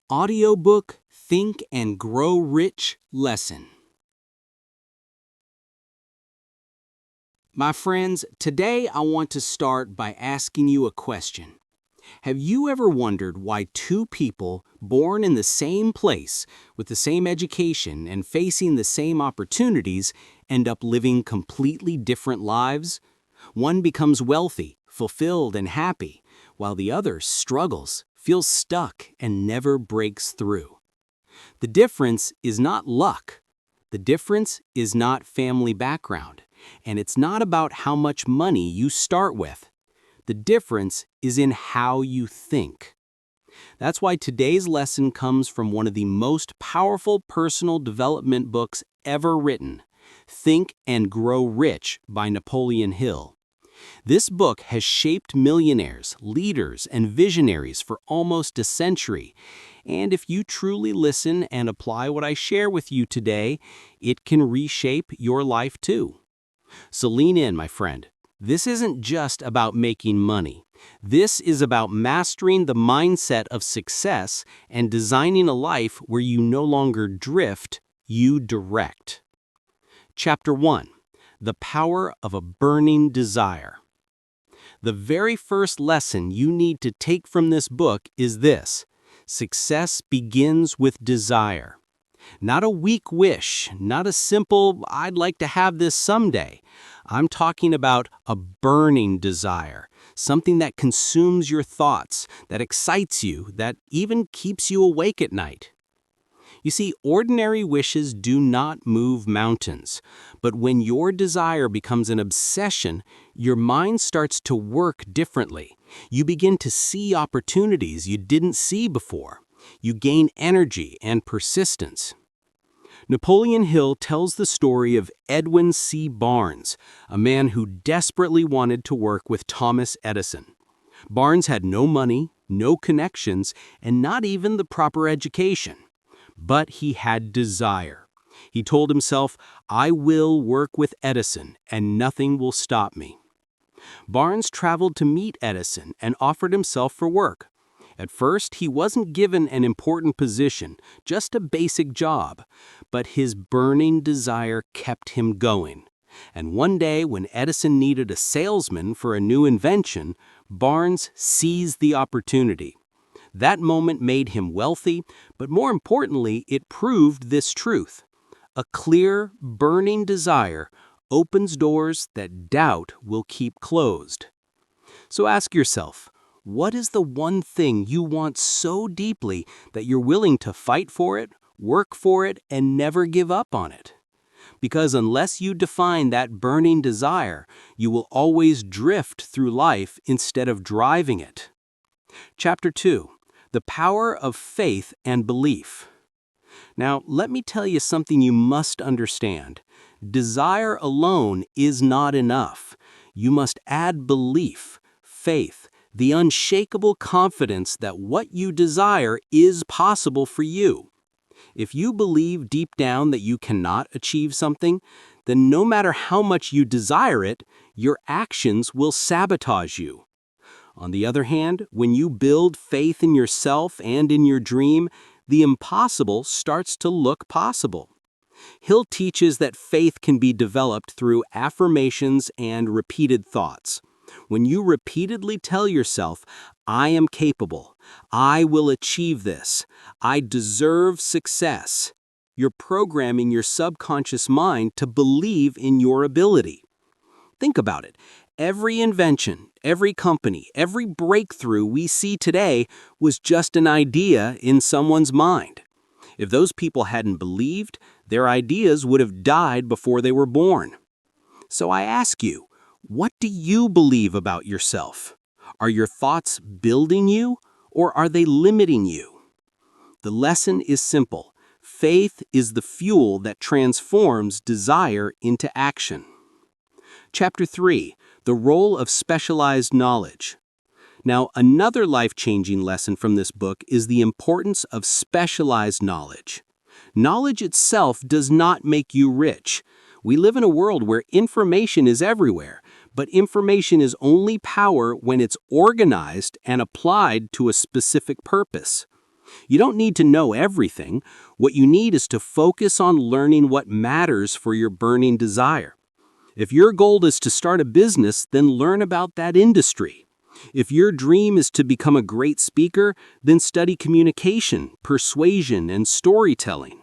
Audiobook Think and Grow Rich Lesson. My friends, today I want to start by asking you a question. Have you ever wondered why two people born in the same place, with the same education and facing the same opportunities, end up living completely different lives? One becomes wealthy, fulfilled, and happy, while the other struggles, feels stuck, and never breaks through. The difference is not luck. The difference is not family background. And it's not about how much money you start with. The difference is in how you think. That's why today's lesson comes from one of the most powerful personal development books ever written, Think and Grow Rich by Napoleon Hill. This book has shaped millionaires, leaders, and visionaries for almost a century. And if you truly listen and apply what I share with you today, it can reshape your life too. So lean in, my friend. This isn't just about making money. This is about mastering the mindset of success and designing a life where you no longer drift, you direct. Chapter 1. The Power of a Burning Desire. The very first lesson you need to take from this book is this: success begins with desire. Not a weak wish, not a simple, "I'd like to have this someday." I'm talking about a burning desire, something that consumes your thoughts, that excites you, that even keeps you awake at night. You see, ordinary wishes do not move mountains, but when your desire becomes an obsession, your mind starts to work differently. You begin to see opportunities you didn't see before. You gain energy and persistence. Napoleon Hill tells the story of Edwin C. Barnes, a man who desperately wanted to work with Thomas Edison. Barnes had no money, no connections, and not even the proper education. But he had desire. He told himself, "I will work with Edison, and nothing will stop me." Barnes traveled to meet Edison and offered himself for work. At first, he wasn't given an important position, just a basic job, but his burning desire kept him going. And one day, when Edison needed a salesman for a new invention, Barnes seized the opportunity. That moment made him wealthy, but more importantly, it proved this truth: a clear, burning desire opens doors that doubt will keep closed. So ask yourself, what is the one thing you want so deeply that you're willing to fight for it, work for it, and never give up on it? Because unless you define that burning desire, you will always drift through life instead of driving it. Chapter 2. The Power of Faith and Belief. Now, let me tell you something you must understand. Desire alone is not enough. You must add belief, faith, the unshakable confidence that what you desire is possible for you. If you believe deep down that you cannot achieve something, then no matter how much you desire it, your actions will sabotage you. On the other hand, when you build faith in yourself and in your dream, the impossible starts to look possible. Hill teaches that faith can be developed through affirmations and repeated thoughts. When you repeatedly tell yourself, "I am capable," "I will achieve this," "I deserve success," you're programming your subconscious mind to believe in your ability. Think about it. Every invention, every company, every breakthrough we see today was just an idea in someone's mind. If those people hadn't believed, their ideas would have died before they were born. So I ask you, what do you believe about yourself? Are your thoughts building you, or are they limiting you? The lesson is simple. Faith is the fuel that transforms desire into action. Chapter 3. The Role of Specialized Knowledge. Now, another life-changing lesson from this book is the importance of specialized knowledge. Knowledge itself does not make you rich. We live in a world where information is everywhere, but information is only power when it's organized and applied to a specific purpose. You don't need to know everything. What you need is to focus on learning what matters for your burning desire. If your goal is to start a business, then learn about that industry. If your dream is to become a great speaker, then study communication, persuasion, and storytelling.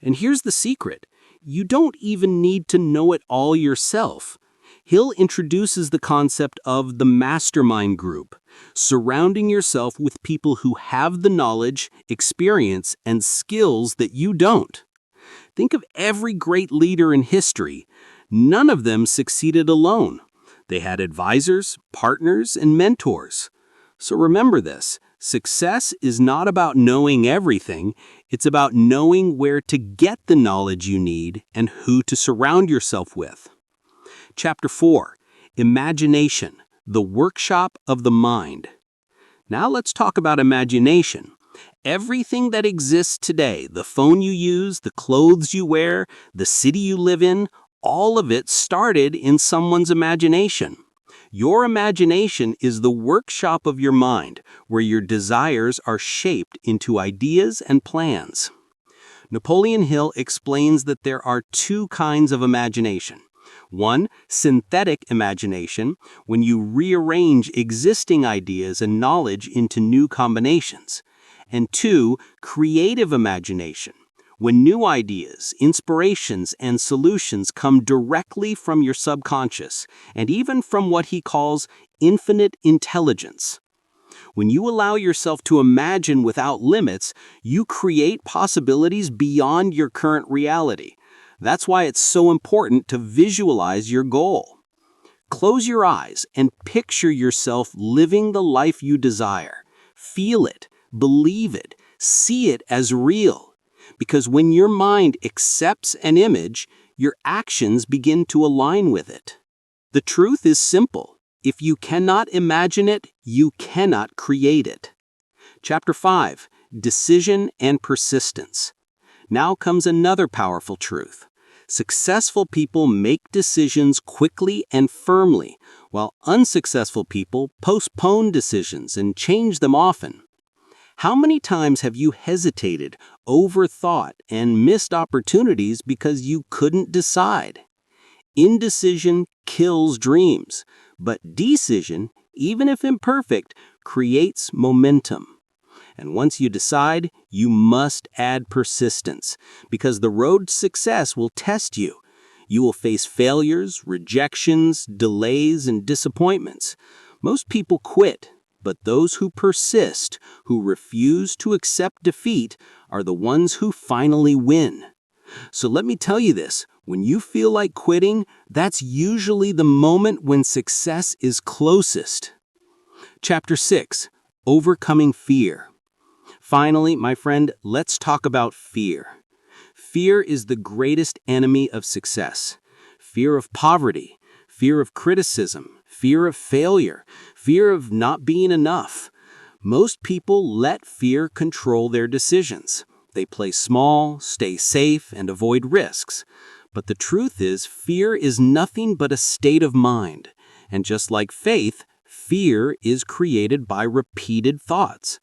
And here's the secret. You don't even need to know it all yourself. Hill introduces the concept of the mastermind group, surrounding yourself with people who have the knowledge, experience, and skills that you don't. Think of every great leader in history. None of them succeeded alone. They had advisors, partners, and mentors. So remember this, success is not about knowing everything, it's about knowing where to get the knowledge you need and who to surround yourself with. Chapter 4, Imagination, the Workshop of the Mind. Now let's talk about imagination. Everything that exists today, the phone you use, the clothes you wear, the city you live in, all of it started in someone's imagination. Your imagination is the workshop of your mind, where your desires are shaped into ideas and plans. Napoleon Hill explains that there are two kinds of imagination. One, synthetic imagination, when you rearrange existing ideas and knowledge into new combinations. And two, creative imagination, when new ideas, inspirations, and solutions come directly from your subconscious, and even from what he calls infinite intelligence. When you allow yourself to imagine without limits, you create possibilities beyond your current reality. That's why it's so important to visualize your goal. Close your eyes and picture yourself living the life you desire. Feel it, believe it, see it as real. Because when your mind accepts an image, your actions begin to align with it. The truth is simple. If you cannot imagine it, you cannot create it. Chapter 5, Decision and Persistence. Now comes another powerful truth. Successful people make decisions quickly and firmly, while unsuccessful people postpone decisions and change them often. How many times have you hesitated, overthought, and missed opportunities because you couldn't decide? Indecision kills dreams, but decision, even if imperfect, creates momentum. And once you decide, you must add persistence, because the road to success will test you. You will face failures, rejections, delays, and disappointments. Most people quit. But those who persist, who refuse to accept defeat, are the ones who finally win. So let me tell you this, when you feel like quitting, that's usually the moment when success is closest. Chapter 6, Overcoming Fear. Finally, my friend, let's talk about fear. Fear is the greatest enemy of success. Fear of poverty, fear of criticism, fear of failure, fear of not being enough. Most people let fear control their decisions. They play small, stay safe, and avoid risks. But the truth is, fear is nothing but a state of mind. And just like faith, fear is created by repeated thoughts.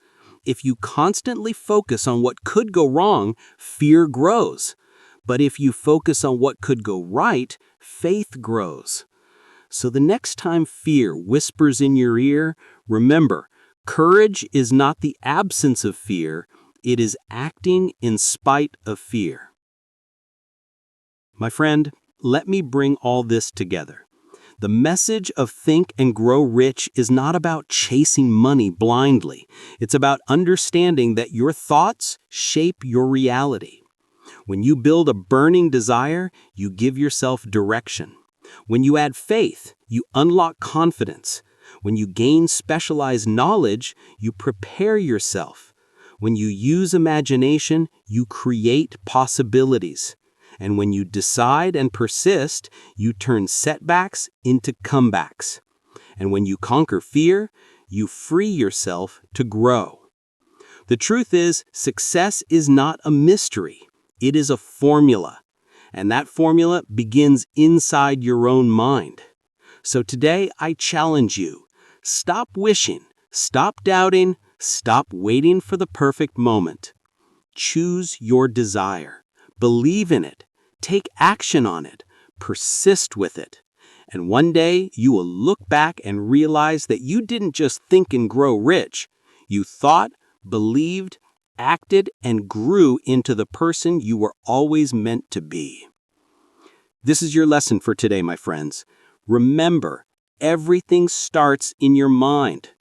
If you constantly focus on what could go wrong, fear grows. But if you focus on what could go right, faith grows. So the next time fear whispers in your ear, remember, courage is not the absence of fear, it is acting in spite of fear. My friend, let me bring all this together. The message of Think and Grow Rich is not about chasing money blindly. It's about understanding that your thoughts shape your reality. When you build a burning desire, you give yourself direction. When you add faith, you unlock confidence. When you gain specialized knowledge, you prepare yourself. When you use imagination, you create possibilities. And when you decide and persist, you turn setbacks into comebacks. And when you conquer fear, you free yourself to grow. The truth is, success is not a mystery. It is a formula. And that formula begins inside your own mind. So today, I challenge you. Stop wishing, stop doubting, Stop waiting for the perfect moment. Choose your desire. Believe in it. Take action on it. Persist with it. And one day you will look back and realize that you didn't just think and grow rich. You thought, believed, acted, and grew into the person you were always meant to be. This is your lesson for today, my friends. Remember, everything starts in your mind.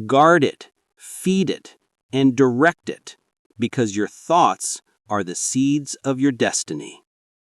Guard it, feed it, and direct it, because your thoughts are the seeds of your destiny.